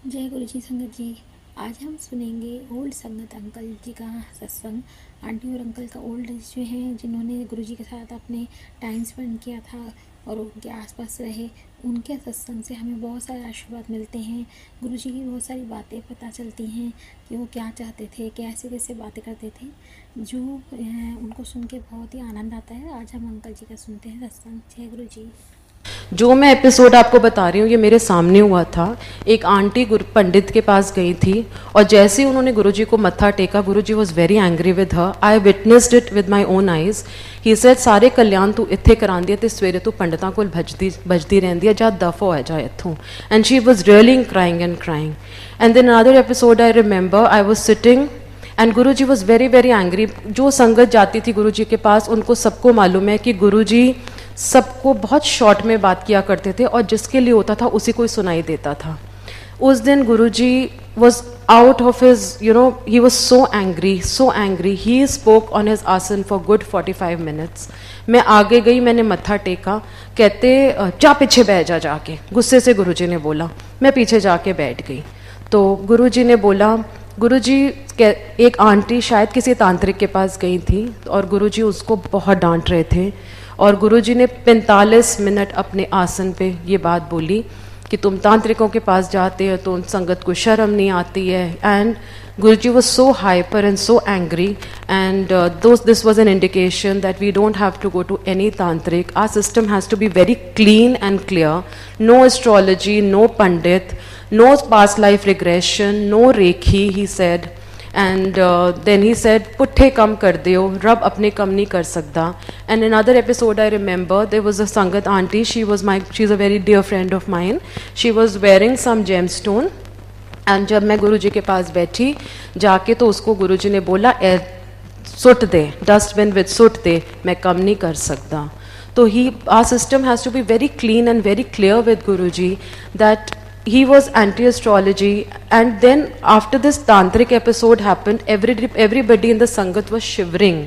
जय गुरु जी संगत जी। आज हम सुनेंगे ओल्ड संगत अंकल जी का सत्संग। आंटी और अंकल का ओल्ड एज जो हैं, जिन्होंने गुरु जी के साथ अपने टाइम स्पेंड किया था और उनके आसपास रहे, उनके सत्संग से हमें बहुत सारे आशीर्वाद मिलते हैं। गुरु जी की बहुत सारी बातें पता चलती हैं कि वो क्या चाहते थे, कैसे कैसे बातें करते थे, जो उनको सुन के बहुत ही आनंद आता है। आज हम अंकल जी का सुनते हैं सत्संग। जय गुरु जी। जो मैं एपिसोड आपको बता रही हूँ ये मेरे सामने हुआ था। एक आंटी गुरु पंडित के पास गई थी और जैसे ही उन्होंने गुरुजी को मत्था टेका, Guruji was very angry with her. I witnessed it with my own eyes. He said सारे कल्याण तू इत्थे करांदी है ते सवेरे तू पंडितां कोल भजदी रहंदी है, जा दफो है जा इत्थों। And she was really crying and then another episode I remember, I was sitting and Guruji was very very angry. जो संगत जाती थी गुरुजी के पास, उनको सबको मालूम है कि गुरुजी सबको बहुत शॉर्ट में बात किया करते थे और जिसके लिए होता था उसी को ही सुनाई देता था। उस दिन Guruji was out of his he was so angry he spoke on his आसन फॉर गुड 45 मिनट्स। मैं आगे गई, मैंने मत्था टेका, कहते जा पीछे बैठ जा जाके, गुस्से से गुरुजी ने बोला। मैं पीछे जाके बैठ गई तो गुरुजी ने बोला, गुरुजी एक आंटी शायद किसी तांत्रिक के पास गई थी और गुरुजी उसको बहुत डांट रहे थे और गुरुजी ने 45 मिनट अपने आसन पे ये बात बोली कि तुम तांत्रिकों के पास जाते हो तो उन संगत को शर्म नहीं आती है। And Guruji was so hyper and so angry and this was an indication that we don't have to go to any tantric. Our system has to be very clean and clear. No astrology, no pandit, no past life regression, no reiki, he said. And then he said, पुट्ठे कम कर दियो, रब अपने कम नहीं कर सकता. And in another episode I remember, there was a Sangat auntie, she's a very dear friend of mine. She was wearing some gemstone. And जब मैं गुरुजी के पास बैठी जाके तो उसको गुरुजी ने बोला, सुट दे, डस्टबिन विद सुट दे, मैं कम नहीं कर सकता. तो our system has to be very clean and very clear with Guruji that he was anti-astrology. And then after this tantric episode happened, everybody in the sangat was shivering.